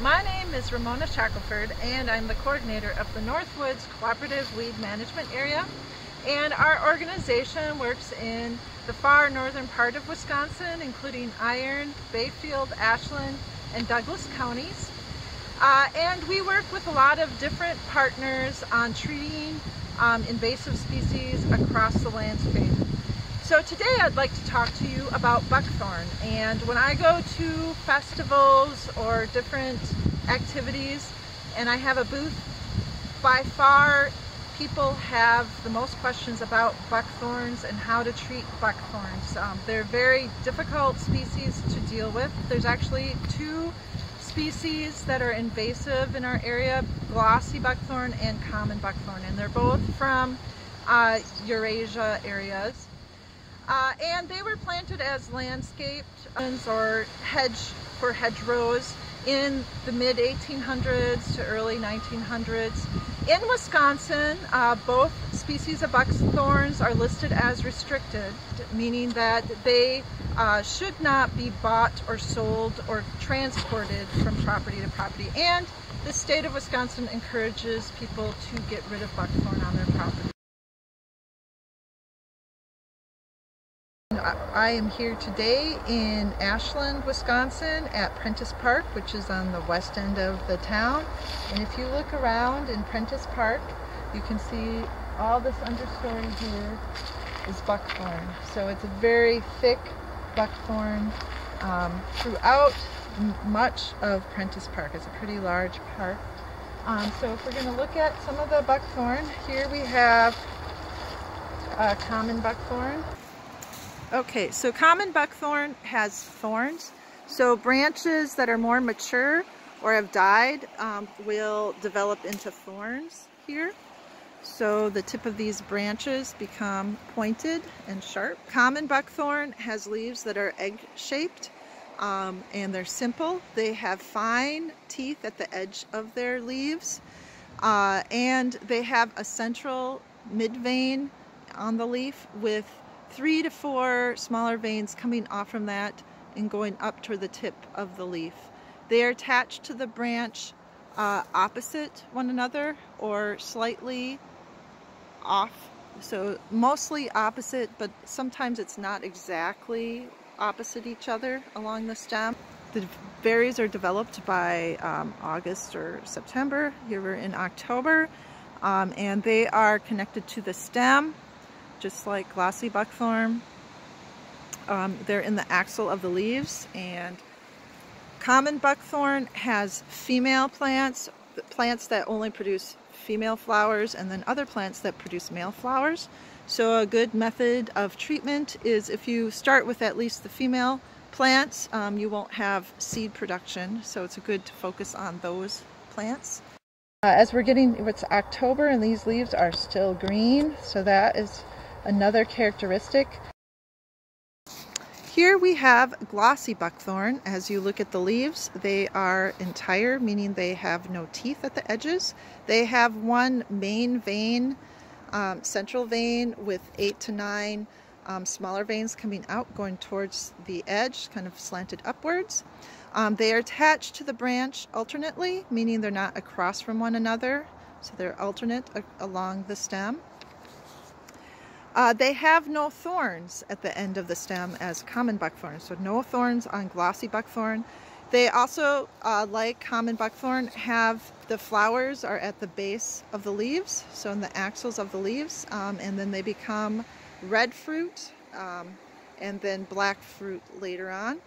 My name is Ramona Shackleford, and I'm the coordinator of the Northwoods Cooperative Weed Management Area. And our organization works in the far northern part of Wisconsin, including Iron, Bayfield, Ashland, and Douglas counties. And we work with a lot of different partners on treating invasive species across the landscape. So today I'd like to talk to you about buckthorn. And when I go to festivals or different activities and I have a booth, by far people have the most questions about buckthorns and how to treat buckthorns. They're very difficult species to deal with. There's actually two species that are invasive in our area, glossy buckthorn and common buckthorn, and they're both from Eurasia areas. And they were planted as landscaped or hedgerows in the mid-1800s to early 1900s. In Wisconsin, both species of buckthorns are listed as restricted, meaning that they should not be bought or sold or transported from property to property. And the state of Wisconsin encourages people to get rid of buckthorn on their property. I am here today in Ashland, Wisconsin at Prentice Park, which is on the west end of the town. And if you look around in Prentice Park, you can see all this understory here is buckthorn. So it's a very thick buckthorn throughout much of Prentice Park. It's a pretty large park. So if we're going to look at some of the buckthorn, here we have common buckthorn. Okay, so common buckthorn has thorns. So branches that are more mature or have died will develop into thorns here. So the tip of these branches become pointed and sharp. Common buckthorn has leaves that are egg-shaped and they're simple. They have fine teeth at the edge of their leaves and they have a central mid-vein on the leaf with 3 to 4 smaller veins coming off from that and going up toward the tip of the leaf. They are attached to the branch opposite one another or slightly off. So mostly opposite, but sometimes it's not exactly opposite each other along the stem. The berries are developed by August or September. Here we're in October, and they are connected to the stem, just like glossy buckthorn. They're in the axil of the leaves. And common buckthorn has female plants that only produce female flowers, and then other plants that produce male flowers. So a good method of treatment is if you start with at least the female plants, you won't have seed production. So it's good to focus on those plants. As we're getting, it's October and these leaves are still green, so that is another characteristic. Here we have glossy buckthorn. As you look at the leaves, they are entire, meaning they have no teeth at the edges. They have one main vein, central vein, with 8 to 9 smaller veins coming out, going towards the edge, kind of slanted upwards. They are attached to the branch alternately, meaning they're not across from one another, so they're alternate along the stem. They have no thorns at the end of the stem as common buckthorn, so no thorns on glossy buckthorn. They also, like common buckthorn, have the flowers are at the base of the leaves, so in the axils of the leaves, and then they become red fruit and then black fruit later on.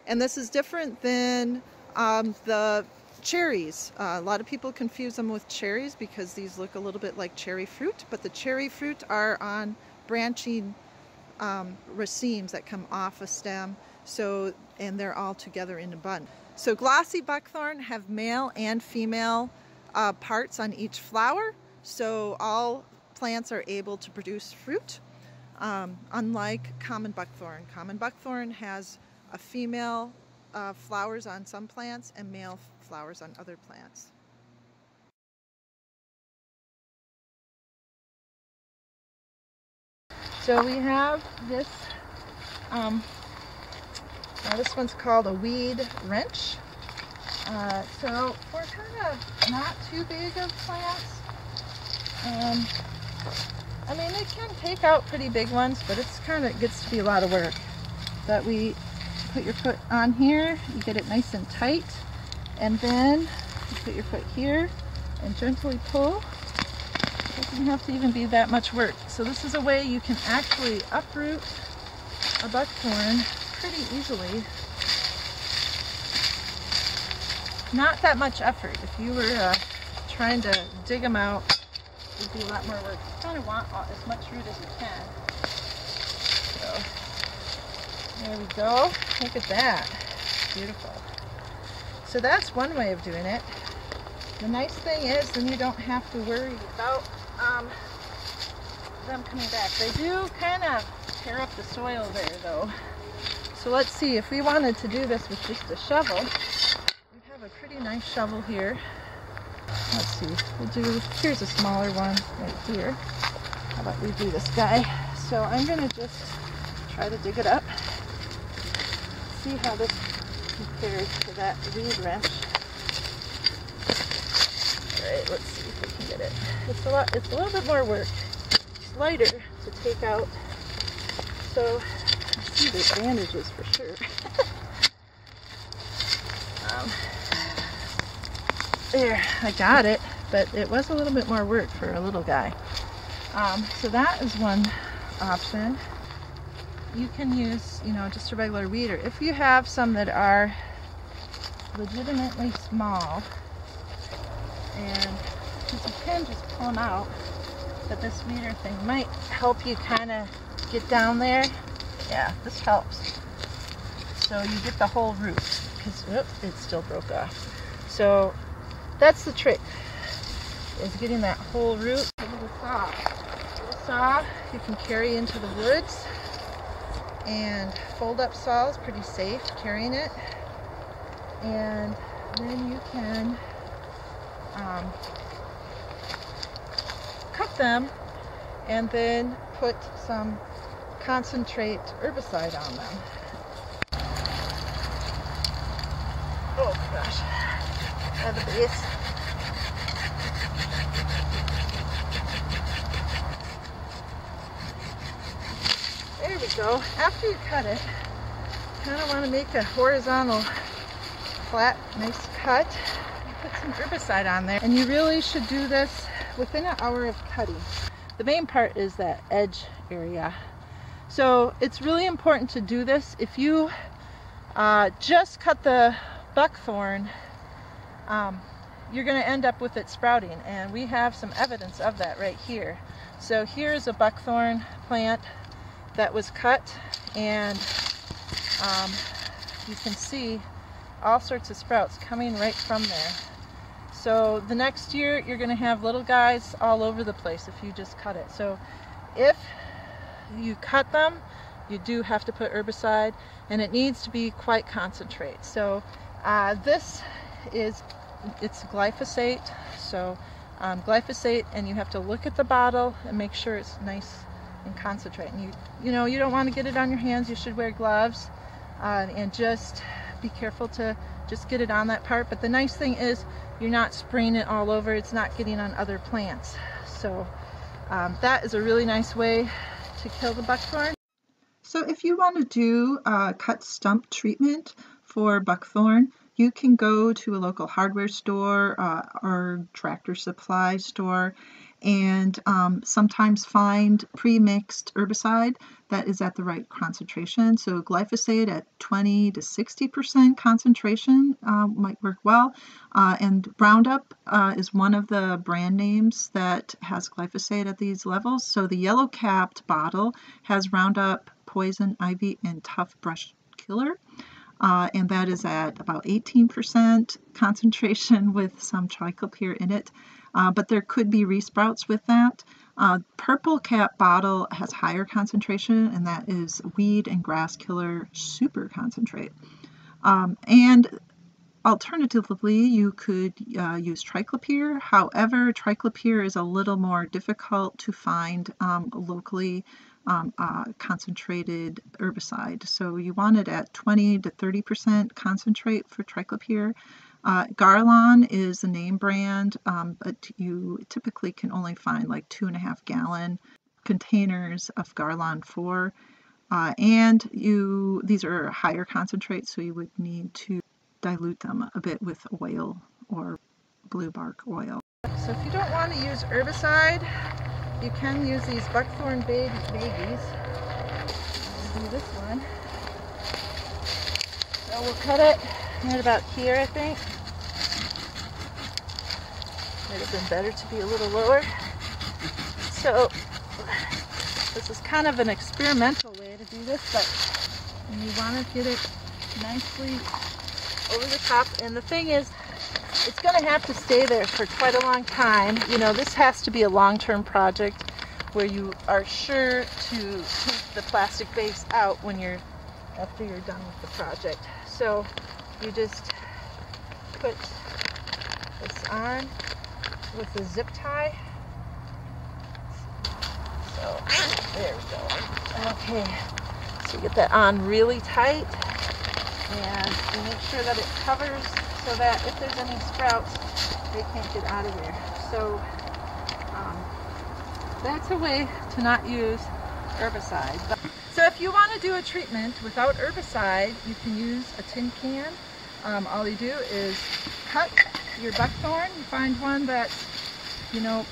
And this is different than the cherries. A lot of people confuse them with cherries because these look a little bit like cherry fruit, but the cherry fruit are on branching racemes that come off a stem, so, and they're all together in a bud. So glossy buckthorn have male and female parts on each flower, so all plants are able to produce fruit, unlike common buckthorn. Common buckthorn has a female flowers on some plants and male flowers on other plants. So we have this, this one's called a weed wrench. So we're kind of not too big of plants. I mean, it can take out pretty big ones, but it's kind of gets to be a lot of work. But we put your foot on here, you get it nice and tight, and then you put your foot here and gently pull. It doesn't have to even be that much work. So this is a way you can actually uproot a buckthorn pretty easily. Not that much effort. If you were trying to dig them out, it would be a lot more work. You kind of want as much root as you can. So there we go. Look at that. Beautiful. So that's one way of doing it. The nice thing is then you don't have to worry about them coming back. They do kind of tear up the soil there though. So let's see, if we wanted to do this with just a shovel, we have a pretty nice shovel here. Let's see, here's a smaller one right here. How about we do this guy? So I'm going to just try to dig it up. See how this compares to that reed wrench. Alright, let's see if we can get it. It's a little bit more work. It's lighter to take out. So I see the advantages for sure. There, I got it, but it was a little bit more work for a little guy. So that is one option. You can use, just a regular weeder. If you have some that are legitimately small, and you can just pull them out, but this weeder thing might help you kind of get down there. Yeah, this helps. So you get the whole root, because it still broke off. So that's the trick, is getting that whole root. A little saw you can carry into the woods, and fold up saw is pretty safe carrying it, and then you can cut them and then put some concentrate herbicide on them. Oh gosh, at the base. There we go. After you cut it, you kind of want to make a horizontal, flat, nice cut. You put some herbicide on there, and you really should do this within an hour of cutting. The main part is that edge area. So it's really important to do this. If you just cut the buckthorn, you're going to end up with it sprouting, and we have some evidence of that right here. So here's a buckthorn plant that was cut, and you can see all sorts of sprouts coming right from there. So the next year you're going to have little guys all over the place if you just cut it. So if you cut them, you do have to put herbicide, and it needs to be quite concentrate. So this is, it's glyphosate. So glyphosate, and you have to look at the bottle and make sure it's nice and concentrate. And you don't want to get it on your hands. You should wear gloves, and just be careful to just get it on that part. But the nice thing is you're not spraying it all over. It's not getting on other plants. So that is a really nice way to kill the buckthorn. So if you want to do cut stump treatment for buckthorn, you can go to a local hardware store or tractor supply store, and sometimes find pre-mixed herbicide that is at the right concentration. So glyphosate at 20 to 60% concentration might work well. And Roundup is one of the brand names that has glyphosate at these levels. So the yellow capped bottle has Roundup, Poison Ivy, and Tough Brush Killer. And that is at about 18% concentration with some triclopyr in it. But there could be resprouts with that. Purple cap bottle has higher concentration, and that is Weed and Grass Killer Super Concentrate. And alternatively, you could use triclopyr. However, triclopyr is a little more difficult to find locally concentrated herbicide. So you want it at 20 to 30% concentrate for triclopyr. Garlon is the name brand, but you typically can only find like 2.5 gallon containers of Garlon 4. And these are higher concentrates, so you would need to dilute them a bit with oil or blue bark oil. So if you don't want to use herbicide, you can use these buckthorn babies. I'll do this one. So we'll cut it right about here, I think. Might have been better to be a little lower. So this is kind of an experimental way to do this, but you want to get it nicely over the top. And the thing is, it's going to have to stay there for quite a long time. You know, this has to be a long-term project where you are sure to take the plastic base out after you're done with the project. So you just put this on with a zip tie. So there we go. Okay, so get that on really tight, and you make sure that it covers so that if there's any sprouts, they can't get out of there. So that's a way to not use herbicide. So if you want to do a treatment without herbicide, you can use a tin can. All you do is cut your buckthorn. You find one that's, you know,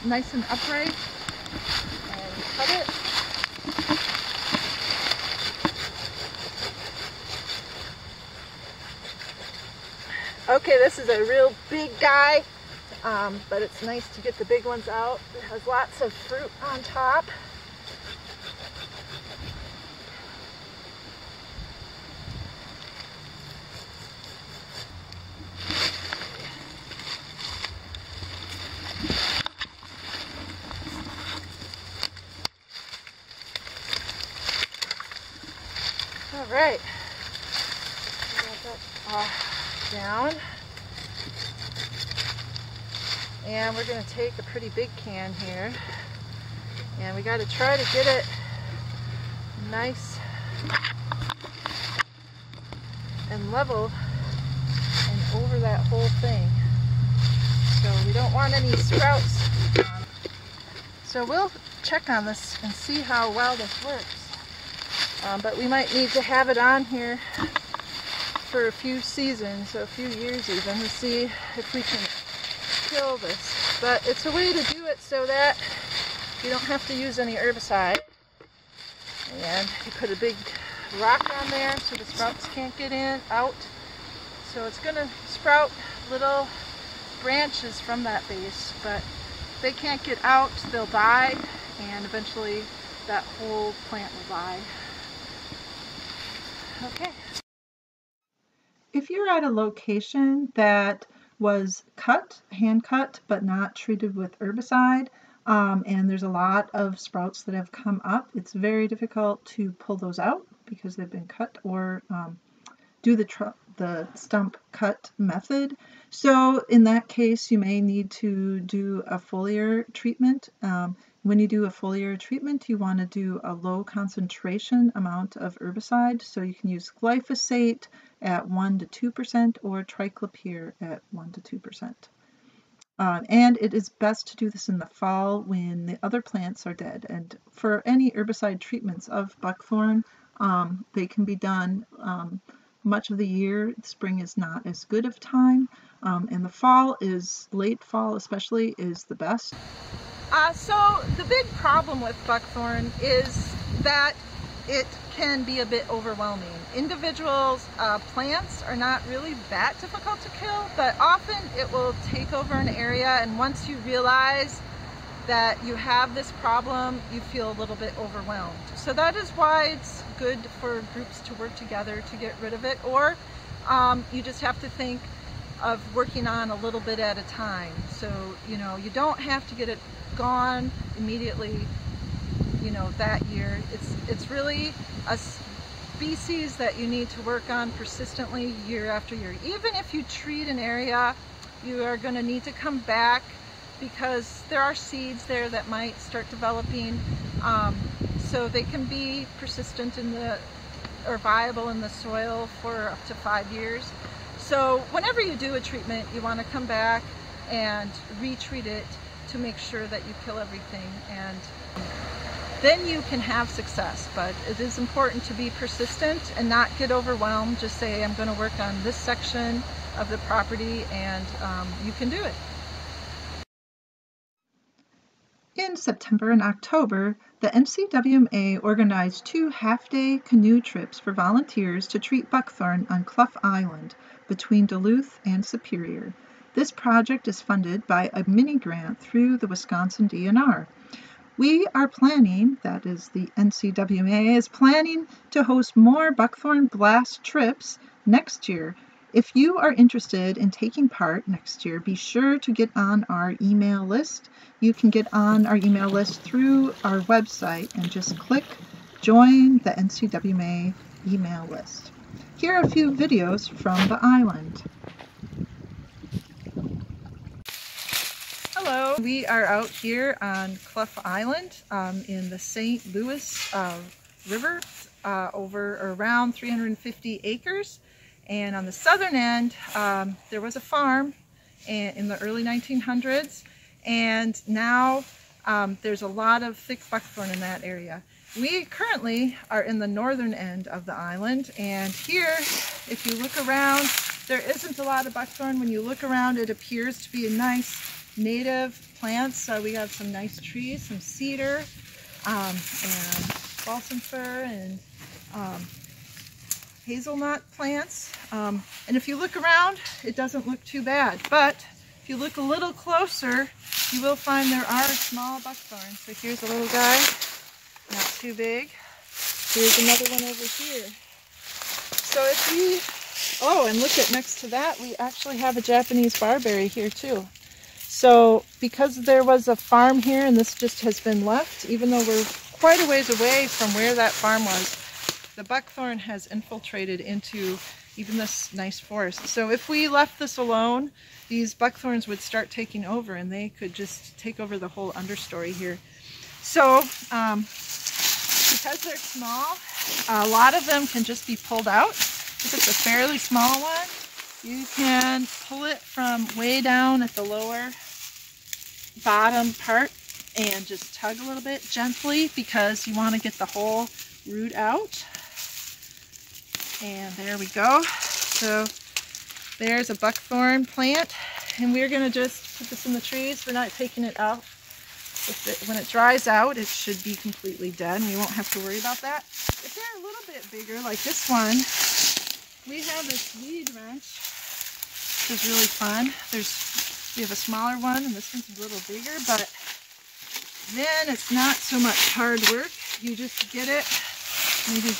nice and upright, and you cut it. Okay, this is a real big guy, but it's nice to get the big ones out. It has lots of fruit on top. All right, down, and we're going to take a pretty big can here, and we got to try to get it nice and level and over that whole thing, so we don't want any sprouts. So we'll check on this and see how well this works, but we might need to have it on here for a few seasons, a few years even, to see if we can kill this. But it's a way to do it so that you don't have to use any herbicide. And you put a big rock on there so the sprouts can't get out. So it's going to sprout little branches from that base, but if they can't get out, they'll die, and eventually that whole plant will die. Okay. If you're at a location that was cut, hand cut, but not treated with herbicide, and there's a lot of sprouts that have come up, it's very difficult to pull those out because they've been cut, or do the stump cut method. So in that case, you may need to do a foliar treatment. When you do a foliar treatment, you want to do a low concentration amount of herbicide. So you can use glyphosate at 1 to 2% or triclopyr at 1 to 2%. And it is best to do this in the fall when the other plants are dead. And for any herbicide treatments of buckthorn, they can be done much of the year. Spring is not as good of time, and the fall is, late fall especially, is the best. So the big problem with buckthorn is that it can be a bit overwhelming. Individuals, plants are not really that difficult to kill, but often it will take over an area, and once you realize that you have this problem, you feel a little bit overwhelmed. So that is why it's good for groups to work together to get rid of it, or you just have to think of working on a little bit at a time. So, you know, you don't have to get it gone immediately, you know, that year. It's really a species that you need to work on persistently year after year. Even if you treat an area, you are going to need to come back because there are seeds there that might start developing, so they can be persistent in the, or viable in the soil for up to 5 years. So whenever you do a treatment, you want to come back and retreat it to make sure that you kill everything, and then you can have success. But it is important to be persistent and not get overwhelmed. Just say, I'm going to work on this section of the property, and you can do it. In September and October, the NCWMA organized 2 half-day canoe trips for volunteers to treat buckthorn on Clough Island between Duluth and Superior. This project is funded by a mini-grant through the Wisconsin DNR. We are planning, that is the NCWMA is planning, to host more buckthorn blast trips next year. If you are interested in taking part next year, be sure to get on our email list. You can get on our email list through our website and just click Join the NCWMA email list. Here are a few videos from the island. Hello, we are out here on Clough Island in the St. Louis River, over around 350 acres. And on the southern end, there was a farm in the early 1900s, and now there's a lot of thick buckthorn in that area. We currently are in the northern end of the island, and here, if you look around, there isn't a lot of buckthorn. When you look around, it appears to be a nice native plant. So we have some nice trees, some cedar, and balsam fir, and hazelnut plants, and if you look around, it doesn't look too bad. But if you look a little closer, you will find there are small buckthorns. So here's a little guy, not too big. Here's another one over here. So if we, oh, and look at next to that, we actually have a Japanese barberry here too. So because there was a farm here and this just has been left, even though we're quite a ways away from where that farm was, the buckthorn has infiltrated into even this nice forest. So if we left this alone, these buckthorns would start taking over, and they could just take over the whole understory here. So because they're small, a lot of them can just be pulled out. If it's a fairly small one, you can pull it from way down at the lower bottom part and just tug a little bit gently, because you want to get the whole root out. And there we go. So there's a buckthorn plant, and we're going to just put this in the trees. We're not taking it out. When it dries out, it should be completely dead, and we won't have to worry about that. If they're a little bit bigger, like this one, we have this weed wrench, which is really fun. We have a smaller one, and this one's a little bigger, but then it's not so much hard work. You just get it maybe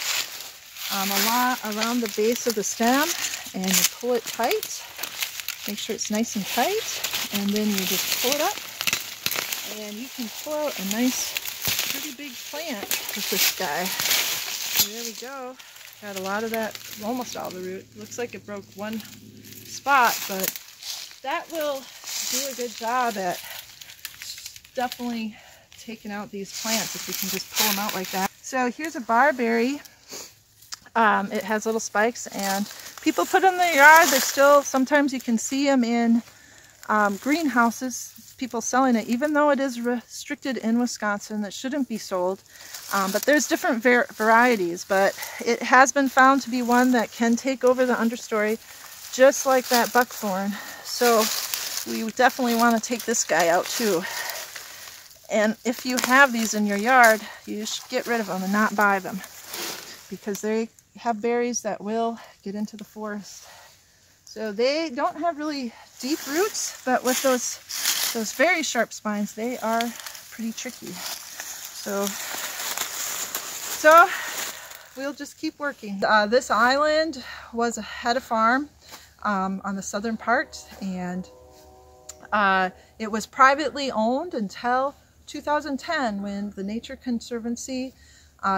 a lot around the base of the stem, and you pull it tight. Make sure it's nice and tight, and then you just pull it up, and you can pull out a nice, pretty big plant with this guy. So there we go. Got a lot of that, almost all the root. Looks like it broke one spot, but that will do a good job at definitely taking out these plants if we can just pull them out like that. So here's a barberry. It has little spikes, and people put them in their yard. They're still, sometimes you can see them in greenhouses, people selling it, even though it is restricted in Wisconsin. That shouldn't be sold. But there's different varieties, but it has been found to be one that can take over the understory, just like that buckthorn. So we definitely want to take this guy out too. And if you have these in your yard, you should get rid of them and not buy them, because they have berries that will get into the forest. So they don't have really deep roots, but with those very sharp spines, they are pretty tricky. So we'll just keep working. This island had a farm on the southern part, and it was privately owned until 2010, when the Nature Conservancy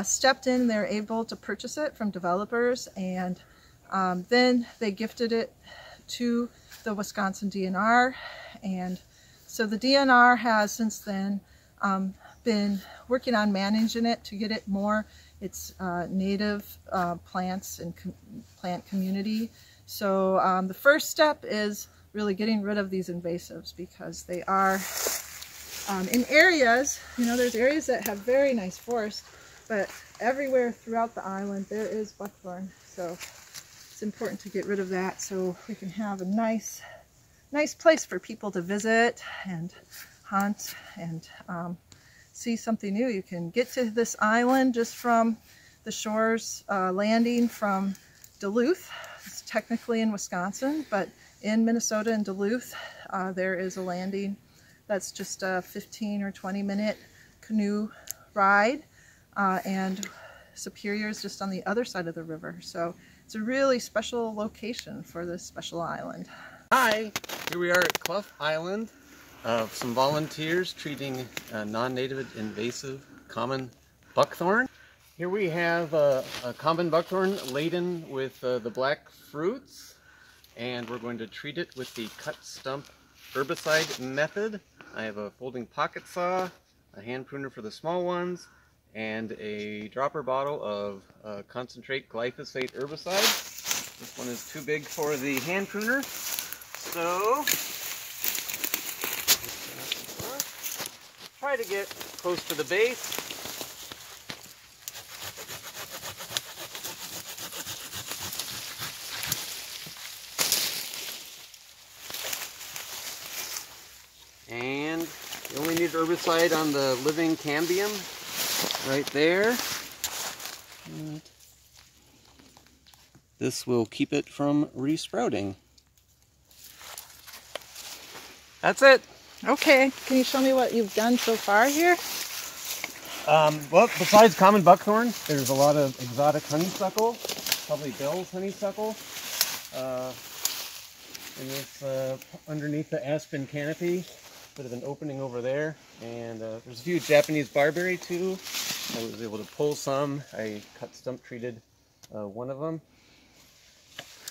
stepped in. They were able to purchase it from developers, and then they gifted it to the Wisconsin DNR. And so the DNR has since then been working on managing it to get it more its native plants and plant community So the first step is really getting rid of these invasives, because they are in areas, you know, there's areas that have very nice forest, but everywhere throughout the island there is buckthorn. So it's important to get rid of that so we can have a nice place for people to visit and hunt and see something new. You can get to this island just from the shores landing from Duluth. It's technically in Wisconsin, but in Minnesota and Duluth there is a landing that's just a 15 or 20-minute canoe ride, and Superior is just on the other side of the river. So it's a really special location for this special island. Hi, here we are at Clough Island. Some volunteers treating non-native invasive common buckthorn. Here we have a common buckthorn laden with the black fruits, and we're going to treat it with the cut stump herbicide method. I have a folding pocket saw, a hand pruner for the small ones, and a dropper bottle of concentrate glyphosate herbicide. This one is too big for the hand pruner, so try to get close to the base. And you only need herbicide on the living cambium right there. And this will keep it from resprouting. That's it. Okay, can you show me what you've done so far here? Well, besides common buckthorn, there's a lot of exotic honeysuckle, probably Bell's honeysuckle. And this underneath the aspen canopy. Bit of an opening over there, and there's a few Japanese barberry too. I was able to pull some. I cut stump treated one of them.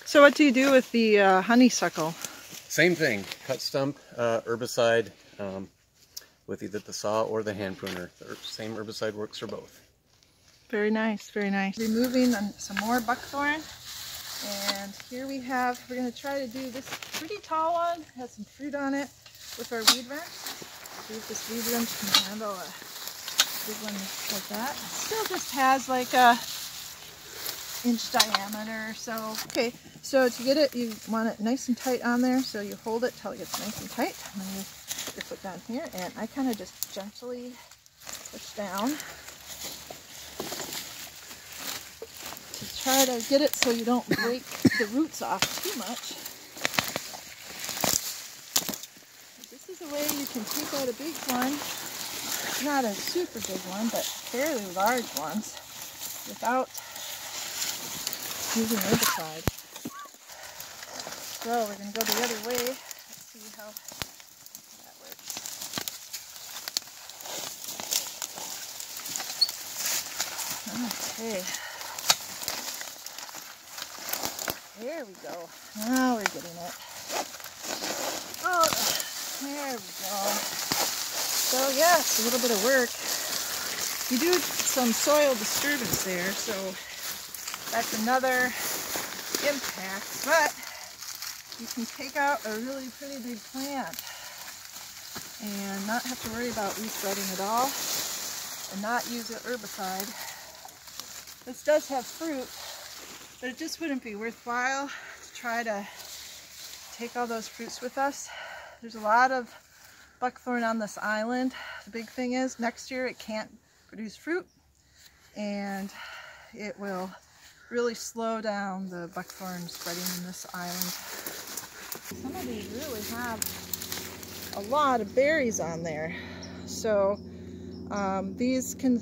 So what do you do with the honeysuckle? Same thing, cut stump herbicide with either the saw or the hand pruner. The same herbicide works for both. Very nice, very nice. Removing some more buckthorn, and here we have, we're going to try to do this pretty tall one, has some fruit on it, with our weed wrench. See if this weed wrench can handle a big one like that. It still just has like a inch diameter or so. Okay, so to get it, you want it nice and tight on there, so you hold it till it gets nice and tight. And then you put your foot down here, and I kind of just gently push down to try to get it so you don't break the roots off too much. The way you can take out a big one, not a super big one, but fairly large ones, without using herbicide. So we're going to go the other way. Let's see how that works. Okay. There we go. Now we're getting it. Oh. There we go. So yeah, it's a little bit of work. You do some soil disturbance there, so that's another impact, but you can take out a really pretty big plant and not have to worry about respreading at all and not use an herbicide. This does have fruit, but it just wouldn't be worthwhile to try to take all those fruits with us. There's a lot of buckthorn on this island. The big thing is next year it can't produce fruit, and it will really slow down the buckthorn spreading in this island. Some of these really have a lot of berries on there. So these can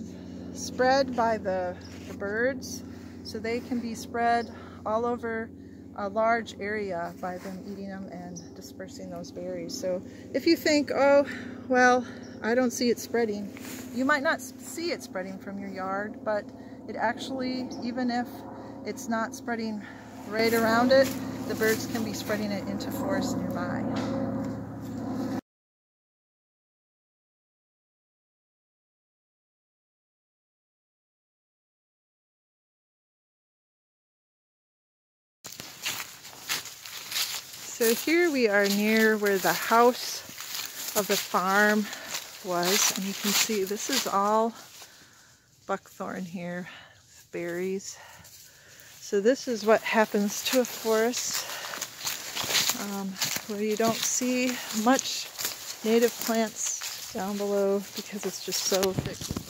spread by the birds, so they can be spread all over a large area by them eating them and dispersing those berries. So if you think, oh, well, I don't see it spreading, you might not see it spreading from your yard, but it actually, even if it's not spreading right around it, the birds can be spreading it into forests nearby. So here we are near where the house of the farm was, and you can see this is all buckthorn here, berries. So this is what happens to a forest where you don't see much native plants down below because it's just so thick with